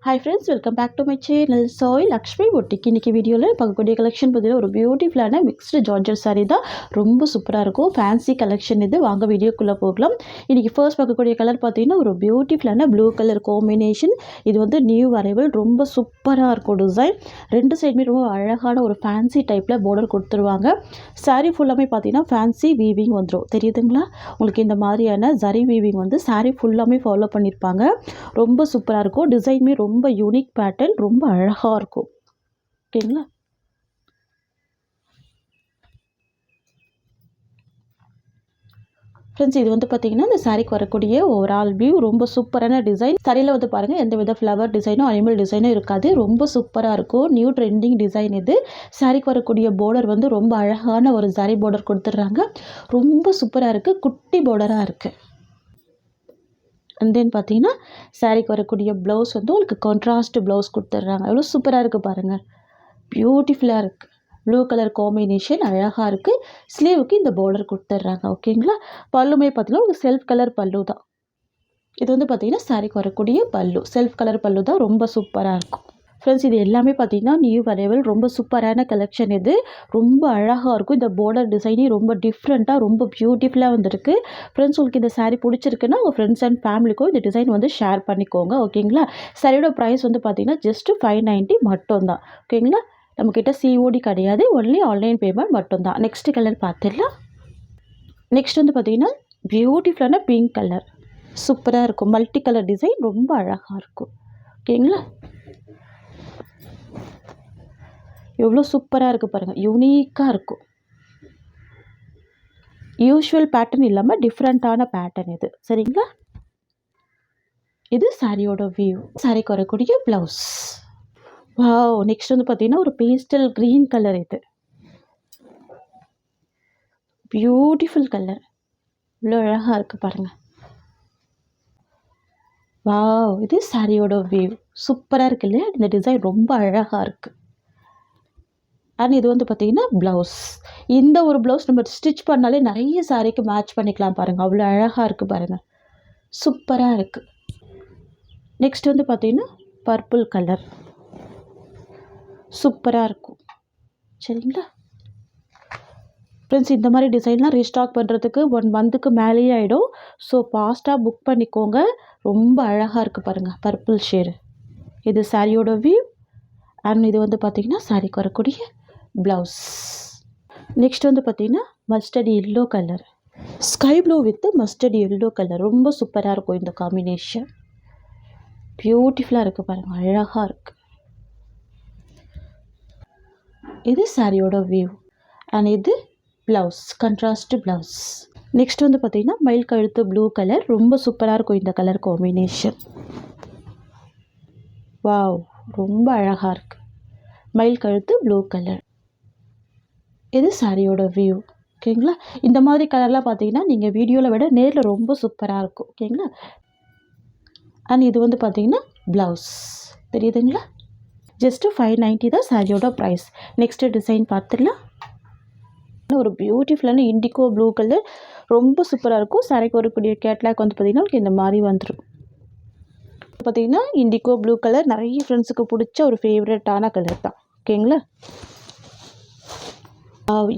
Hi friends, welcome back to my channel. Soy Lakshmi Boutique. இன்னைக்கு வீடியோவில் பார்க்கக்கூடிய collection பார்த்தீங்கன்னா ஒரு பியூட்டிஃபுல்லான மிக்ஸ்டு ஜார்ஜர் சாரீ தான். ரொம்ப சூப்பராக இருக்கும். ஃபேன்சி கலெக்ஷன் இது. வாங்க வீடியோக்குள்ளே போகலாம். இன்றைக்கி ஃபர்ஸ்ட் பார்க்கக்கூடிய கலர் பார்த்தீங்கன்னா ஒரு பியூட்டிஃபுல்லான ப்ளூ கலர் காம்பினேஷன். இது வந்து நியூ அரைவல். ரொம்ப சூப்பராக இருக்கும் டிசைன். ரெண்டு சைடுமே ரொம்ப அழகான ஒரு ஃபேன்சி டைப்பில் பார்டர் கொடுத்துருவாங்க. சாரீ ஃபுல்லாமே பார்த்தீங்கன்னா ஃபேன்சி வீவிங் வந்துடும். தெரியுதுங்களா? உங்களுக்கு இந்த மாதிரியான ஜரி வீவிங் வந்து சாரீ ஃபுல்லாமே ஃபாலோ பண்ணியிருப்பாங்க. ரொம்ப சூப்பராக இருக்கும். டிசைனுமே ரொம்ப யூனிக் பேட்டர்ன், ரொம்ப அழகாக இருக்கும். ஓகேங்களா? ஃப்ரெண்ட்ஸ், இது வந்து பார்த்தீங்கன்னா இந்த சாரீக்கு வரக்கூடிய ஓவரால் வியூ. ரொம்ப சூப்பரான டிசைன். சாரியில் வந்து பாருங்கள், எந்த வித ஃப்ளவர் டிசைனும் அனிமல் டிசைனும் இருக்காது. ரொம்ப சூப்பராக இருக்கும். நியூ ட்ரெண்டிங் டிசைன் இது. சாரீக்கு வரக்கூடிய பார்டர் வந்து ரொம்ப அழகான ஒரு சாரி பார்டர் கொடுத்துட்றாங்க. ரொம்ப சூப்பராக இருக்குது. குட்டி பார்டராக இருக்குது. அண்ட் தென் பார்த்தீங்கன்னா சாரீக்கு வரக்கூடிய ப்ளவுஸ் வந்து உங்களுக்கு கான்ட்ராஸ்ட் ப்ளவுஸ் கொடுத்துட்றாங்க. எவ்வளோ சூப்பராக இருக்குது பாருங்கள். பியூட்டிஃபுல்லாக இருக்குது. ப்ளூ கலர் காம்பினேஷன் அழகாக இருக்குது. ஸ்லீவுக்கு இந்த பார்டர் கொடுத்துட்றாங்க. ஓகேங்களா? பல்லுமே பார்த்தீங்கன்னா உங்களுக்கு செல்ஃப் கலர் பல்லு தான். இது வந்து பார்த்தீங்கன்னா சாரீக்கு வரக்கூடிய பல்லு. செல்ஃப் கலர் பல்லு தான். ரொம்ப சூப்பராக இருக்கும். ஃப்ரெண்ட்ஸ், இது எல்லாமே பார்த்தீங்கன்னா நியூ அரைவல். ரொம்ப சூப்பரான கலெக்ஷன் இது. ரொம்ப அழகாக இருக்கும். இந்த பார்டர் டிசைனே ரொம்ப டிஃப்ரெண்ட்டாக ரொம்ப பியூட்டிஃபுல்லாக வந்திருக்கு. ஃப்ரெண்ட்ஸ், உங்களுக்கு இந்த சாரீ பிடிச்சிருக்குன்னா உங்கள் ஃப்ரெண்ட்ஸ் அண்ட் ஃபேமிலிக்கும் இந்த டிசைன் வந்து ஷேர் பண்ணிக்கோங்க. ஓகேங்களா? சாரியோட ப்ரைஸ் வந்து பார்த்தீங்கன்னா ஜஸ்ட் 590 மட்டும்தான். ஓகேங்களா? நம்மக்கிட்ட சிஓடி கிடையாது. ஒன்லி ஆன்லைன் பேமெண்ட் மட்டும்தான். நெக்ஸ்ட் கலர் பார்த்துடலாம். நெக்ஸ்ட் வந்து பார்த்தீங்கன்னா பியூட்டிஃபுல்லான பிங்க் கலர். சூப்பராக இருக்கும். மல்டி கலர் டிசைன் ரொம்ப அழகாக இருக்கும். ஓகேங்களா? எவ்வளோ சூப்பராக இருக்குது பாருங்கள். யூனிக்காக இருக்கும். யூஷுவல் பேட்டர்ன் இல்லாமல் டிஃப்ரெண்ட்டான பேட்டர்ன் இது. சரிங்களா? இது சாரியோட வியூ. சாரிக்கு வரக்கூடிய ப்ளவுஸ். வாவ்! நெக்ஸ்ட் வந்து பார்த்தீங்கன்னா ஒரு பேஸ்டல் க்ரீன் கலர். இது பியூட்டிஃபுல் கலர். இவ்வளோ அழகாக இருக்குது பாருங்கள். வாவ்! இது சாரியோட வியூ. சூப்பராக இருக்குது இல்லையா? இந்த டிசைன் ரொம்ப அழகாக இருக்குது. அண்ட் இது வந்து பார்த்தீங்கன்னா ப்ளவுஸ். இந்த ஒரு ப்ளவுஸ் நம்ம ஸ்டிச் பண்ணாலே நிறைய சாரீக்கு மேட்ச் பண்ணிக்கலாம் பாருங்கள். அவ்வளோ அழகாக இருக்குது பாருங்கள். சூப்பராக இருக்குது. நெக்ஸ்ட் வந்து பார்த்தீங்கன்னா பர்பிள் கலர். சூப்பராக இருக்கும். சரிங்களா? ஃப்ரெண்ட்ஸ், இந்த மாதிரி டிசைன்லாம் ரீஸ்டாக் பண்ணுறதுக்கு 1 மந்த்துக்கு மேலேயே ஆகிடும். ஸோ ஃபாஸ்ட்டாக புக் பண்ணிக்கோங்க. ரொம்ப அழகாக இருக்குது பாருங்கள். Purple shade. இது சாரியோட வியூ. அண்ட் இது வந்து பார்த்திங்கன்னா சாரிக்கு வரக்கூடிய ப்ளவுஸ். நெக்ஸ்ட் வந்து பார்த்திங்கன்னா mustard yellow colour. Sky blue with mustard yellow colour. ரொம்ப சூப்பராக இருக்கும் இந்த காம்பினேஷன். பியூட்டிஃபுல்லாக இருக்குது பாருங்கள். அழகாக இருக்குது. இது சாரியோட வியூ. அண்ட் இது ப்ளவுஸ். Contrast blouse. நெக்ஸ்ட் வந்து பார்த்திங்கன்னா மயில் கழுத்து ப்ளூ கலர். ரொம்ப சூப்பராக இருக்கும் இந்த கலர் காம்பினேஷன். வாவ்! ரொம்ப அழகாக இருக்குது. மயில் கழுத்து ப்ளூ கலர். இது சாரியோட வியூ. ஓகேங்களா? இந்த மாதிரி கலர்லாம் பார்த்தீங்கன்னா நீங்கள் வீடியோவில் விட நேரில் ரொம்ப சூப்பராக இருக்கும். ஓகேங்களா? அண்ட் இது வந்து பார்த்தீங்கன்னா ப்ளவுஸ். தெரியுதுங்களா? ஜஸ்ட்டு 590 தான் சாரியோட ப்ரைஸ். நெக்ஸ்ட்டு டிசைன் பார்த்துடலாம். ஒரு பியூட்டிஃபுல்லான இண்டிகோ ப்ளூ கலர். ரொம்ப சூப்பராக இருக்கும். சாரிக்கு வரக்கூடிய கேட்லாக் வந்து பார்த்திங்கன்னா இந்த மாதிரி வந்துடும். பார்த்திங்கன்னா இண்டிகோ ப்ளூ கலர் நிறைய ஃப்ரெண்ட்ஸுக்கு பிடிச்ச ஒரு ஃபேவரட்டான கலர் தான். ஓகேங்களா?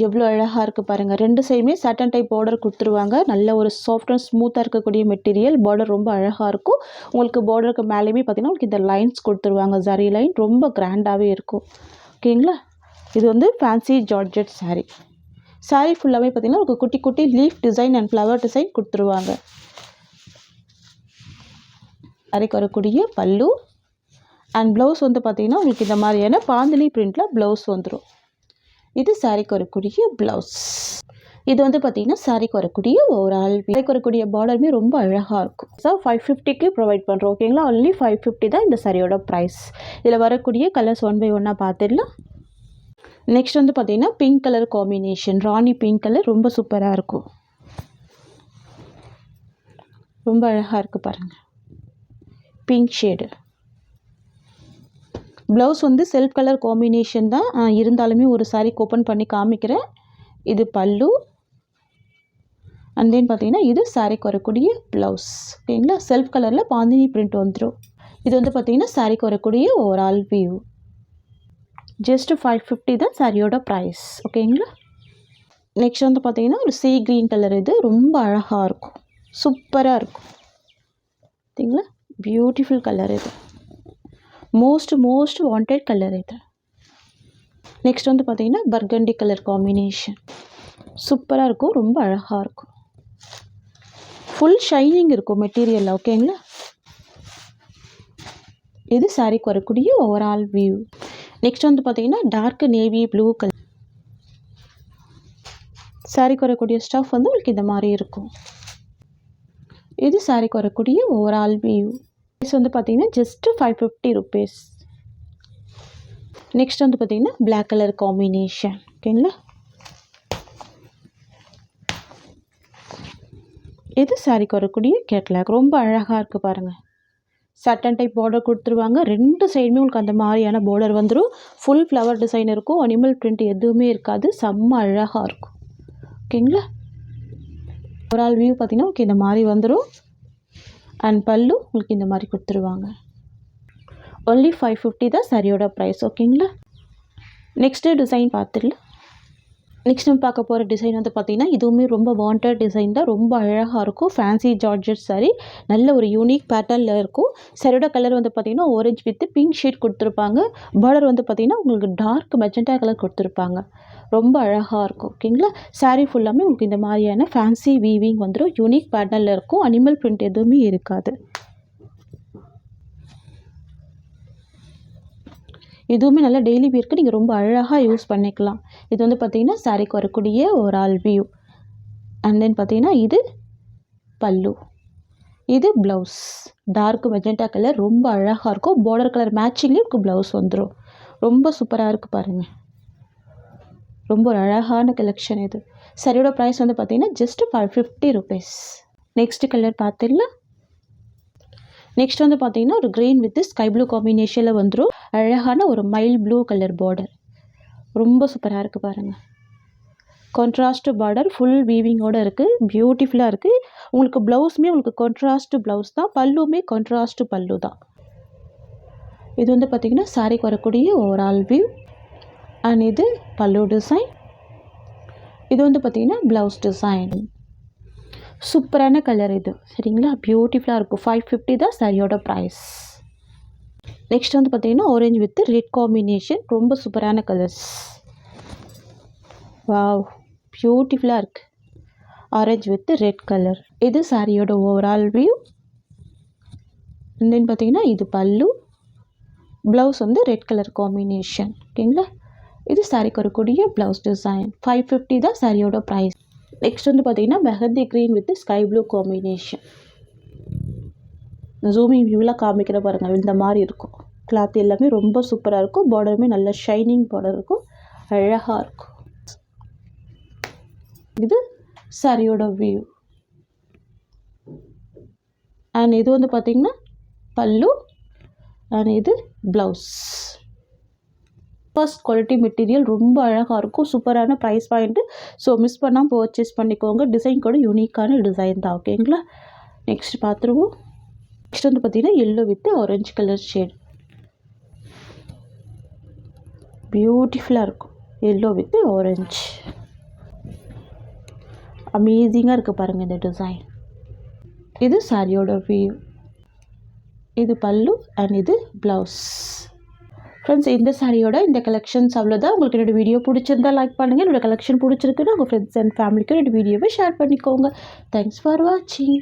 எவ்வளோ அழகாக இருக்குது பாருங்கள். ரெண்டு சைடுமே சாட்டன் டைப் பார்டர் கொடுத்துருவாங்க. நல்ல ஒரு சாஃப்ட் அண்ட் ஸ்மூத்தாக இருக்கக்கூடிய மெட்டீரியல். பார்டர் ரொம்ப அழகாக இருக்கும். உங்களுக்கு பார்டருக்கு மேலேயுமே பார்த்திங்கன்னா உங்களுக்கு இந்த லைன்ஸ் கொடுத்துருவாங்க. ஜரி லைன் ரொம்ப கிராண்டாகவே இருக்கும். ஓகேங்களா? இது வந்து ஃபேன்சி ஜார்ஜெட் சாரீ. சாரீ ஃபுல்லாகவே பார்த்திங்கன்னா உங்களுக்கு குட்டி குட்டி leaf design and flower design கொடுத்துருவாங்க. சாரீக்கு வரக்கூடிய பல்லு அண்ட் ப்ளவுஸ் வந்து பார்த்திங்கன்னா உங்களுக்கு இந்த மாதிரியான பாந்தினி பிரிண்டில் ப்ளவுஸ் வந்துடும். இது சாரிக்கு வரக்கூடிய ப்ளவுஸ். இது வந்து பார்த்திங்கன்னா சாரிக்கு வரக்கூடிய ஓவரால் சாரிக்கு வரக்கூடிய பார்டருமே ரொம்ப அழகாக இருக்கும். ஸோ 550க்கு ப்ரொவைட் பண்ணுறோம். ஓகேங்களா? ஒன்லி 550 தான் இந்த சாரியோட ப்ரைஸ். இதில் வரக்கூடிய கலர்ஸ் 1 by 1 பார்த்துடலாம். நெக்ஸ்ட் வந்து பார்த்திங்கன்னா பிங்க் கலர் காம்பினேஷன். ராணி பிங்க் கலர். ரொம்ப சூப்பராக இருக்கும். ரொம்ப அழகாக இருக்குது பாருங்கள். Pink shade. ப்ளவுஸ் வந்து செல்ஃப் கலர் காம்பினேஷன் தான். இருந்தாலுமே ஒரு சாரீக்கு ஓப்பன் பண்ணி காமிக்கிறேன். இது பல்லு. அண்ட் தென் பார்த்தீங்கன்னா இது சாரீக்கு வரக்கூடிய ப்ளவுஸ். ஓகேங்களா? செல்ஃப் கலரில் பாந்தினி பிரிண்ட் வந்துடும். இது வந்து பார்த்திங்கன்னா சாரீக்கு வரக்கூடிய ஓவரால் வியூ. ஜஸ்ட் 550 தான் சாரியோட ப்ரைஸ். ஓகேங்களா. நெக்ஸ்ட் வந்து பார்த்திங்கன்னா ஒரு சீ க்ரீன் கலர். இது ரொம்ப அழகாக இருக்கும், சூப்பராக இருக்கும். பார்த்தீங்களா, பியூட்டிஃபுல் கலர். இது மோஸ்ட் வாண்டட் கலர். இது நெக்ஸ்ட் வந்து பார்த்திங்கன்னா பர்கண்டி கலர் காம்பினேஷன். சூப்பராக இருக்கும், ரொம்ப அழகாக இருக்கும். ஃபுல் ஷைனிங் இருக்கும் மெட்டீரியல். ஓகேங்களா. இது சாரீக்கு வரக்கூடிய ஓவரால் வியூ. நெக்ஸ்ட் வந்து பார்த்திங்கன்னா டார்க் நேவி ப்ளூ கலர். சாரீக்கு வரக்கூடிய ஸ்டஃப் வந்து உங்களுக்கு இந்த மாதிரி இருக்கும். இது சாரீக்கு வரக்கூடிய ஓவரால் வியூ. ப்ரைஸ் வந்து பார்த்திங்கன்னா ஜஸ்ட்டு 550 rupees. நெக்ஸ்ட் வந்து பார்த்திங்கன்னா பிளாக் கலர் காம்பினேஷன். ஓகேங்களா. இது சாரீக்கு வரக்கூடிய கேட்லாக். ரொம்ப அழகாக இருக்குது பாருங்கள். சட்டன் டைப் பார்டர் கொடுத்துருவாங்க. 2 சைடுமே உங்களுக்கு அந்த மாதிரியான பார்டர் வந்துடும். ஃபுல் ஃப்ளவர் டிசைன் இருக்கும். அனிமல் பிரிண்ட் எதுவுமே இருக்காது. செம்ம அழகாக இருக்கும். ஓகேங்களா. ஓவரால் வியூ பார்த்திங்கன்னா உங்களுக்கு இந்த மாதிரி வந்துடும். அண்ட் பல்லு உங்களுக்கு இந்த மாதிரி கொடுத்துருவாங்க. ஒன்லி 550 தான் சாரியோட ப்ரைஸ். ஓகேங்களா. நெக்ஸ்ட்டு டிசைன் பார்த்துடலாம். நெக்ஸ்ட் நம்ம பார்க்க போகிற டிசைன் வந்து பார்த்திங்கன்னா இதுவுமே ரொம்ப வாண்டட் டிசைன் தான். ரொம்ப அழகாக இருக்கும். Fancy georgette sari. நல்ல ஒரு யூனிக் பேட்டர்னில் இருக்கும். சாரியோட கலர் வந்து பார்த்திங்கன்னா ஆரஞ்சு வித் பிங்க் ஷேட் கொடுத்துருப்பாங்க. பார்டர் வந்து பார்த்திங்கன்னா உங்களுக்கு டார்க் மெஜெண்டா கலர் கொடுத்துருப்பாங்க. ரொம்ப அழகாக இருக்கும். ஓகேங்களா. சாரீ ஃபுல்லாமே உங்களுக்கு இந்த மாதிரியான ஃபேன்சி வீவிங் வந்துடும். யூனிக் பேட்டர்னில் இருக்கும். அனிமல் பிரிண்ட் எதுவுமே இருக்காது. இதுவுமே நல்லா டெய்லி வியர்க்கு நீங்கள் ரொம்ப அழகாக யூஸ் பண்ணிக்கலாம். இது வந்து பார்த்திங்கன்னா சாரீக்கு வரக்கூடிய ஓவரால் வியூ. அண்ட் தென் பார்த்திங்கன்னா இது பல்லு. இது ப்ளவுஸ். Dark magenta colour. ரொம்ப அழகாக இருக்கும். பார்டர் கலர் மேட்சிங்லேயும் உங்களுக்கு ப்ளவுஸ் வந்துடும். ரொம்ப சூப்பராக இருக்குது பாருங்கள். ரொம்ப ஒரு அழகான கலெக்ஷன் இது. சாரியோட ப்ரைஸ் வந்து பார்த்திங்கன்னா ஜஸ்ட் 550 rupees. நெக்ஸ்ட் கலர் பார்த்துடலாம். நெக்ஸ்ட் வந்து பார்த்திங்கன்னா ஒரு க்ரீன் வித் ஸ்கை ப்ளூ காம்பினேஷனில் வந்துடும். அழகான ஒரு மைல் ப்ளூ கலர் பார்டர். ரொம்ப சூப்பராக இருக்குது பாருங்கள். கான்ட்ராஸ்ட் பார்டர் ஃபுல் வீவிங்கோடு இருக்குது. பியூட்டிஃபுல்லாக இருக்குது. உங்களுக்கு ப்ளவுஸுமே உங்களுக்கு கான்ட்ராஸ்ட் ப்ளவுஸ் தான். பல்லுமே கான்ட்ராஸ்ட் பல்லு தான். இது வந்து பார்த்திங்கன்னா சாரிக்கு வரக்கூடிய ஓவரால் வியூ. அண்ட் இது பல்லு டிசைன். இது வந்து பார்த்திங்கன்னா ப்ளவுஸ் டிசைன். சூப்பரான கலர் இது. சரிங்களா. பியூட்டிஃபுல்லாக இருக்கும். 550 தான் சாரியோட ப்ரைஸ். நெக்ஸ்ட் வந்து பார்த்திங்கன்னா ஆரஞ்சு வித் ரெட் காம்பினேஷன். ரொம்ப சூப்பரான கலர்ஸ். வாவ், பியூட்டிஃபுல்லாக இருக்குது. Orange with red colour. இது சாரியோட ஓவரால் வியூ. தென் பார்த்திங்கன்னா இது பல்லு. ப்ளவுஸ் வந்து ரெட் கலர் காம்பினேஷன். ஓகேங்களா. இது சாரிக்கு வரக்கூடிய ப்ளவுஸ் டிசைன். 550 தான் சாரியோட ப்ரைஸ். நெக்ஸ்ட் வந்து பார்த்திங்கன்னா mehndi green with sky blue combination. Zooming வியூவில் காமிக்கிற பாருங்கள். இந்த மாதிரி இருக்கும். கிளாத் எல்லாமே ரொம்ப சூப்பராக இருக்கும். பார்டருமே நல்ல ஷைனிங் பார்டர் இருக்கும். அழகாக இருக்கும். இது சாரியோட வியூ. அண்ட் இது வந்து பார்த்திங்கன்னா பல்லு. அண்ட் இது ப்ளவுஸ். First quality material. ரொம்ப அழகாக இருக்கும். சூப்பரான ப்ரைஸ் பாயிண்ட்டு. ஸோ மிஸ் பண்ணாமல் பர்ச்சேஸ் பண்ணிக்கோங்க. டிசைன் கூட யூனிக்கான டிசைன் தான். ஓகேங்களா. நெக்ஸ்ட் பார்த்துருவோம். நெக்ஸ்ட் வந்து பார்த்திங்கன்னா yellow with orange colour shade. பியூட்டிஃபுல்லாக இருக்கும். Yellow with orange. அமேசிங்காக இருக்குது பாருங்கள் இந்த டிசைன். இது சாரியோட வியூ. இது பல்லு அண்ட் இது ப்ளவுஸ். ஃப்ரெண்ட்ஸ், இந்த சாரியோட இந்த கலெக்ஷன்ஸ் அவ்வளோதான். உங்களுக்கு என்னோடய வீடியோ பிடிச்சிருந்தா லைக் பண்ணுங்கள். என்னோடய கலெக்ஷன் பிடிச்சிருக்குன்னா உங்கள் ஃப்ரெண்ட்ஸ் அண்ட் ஃபேமிலிக்கு என்னோடய வீடியோவை ஷேர் பண்ணிக்கோங்க. தேங்க்ஸ் ஃபார் வாட்சிங்.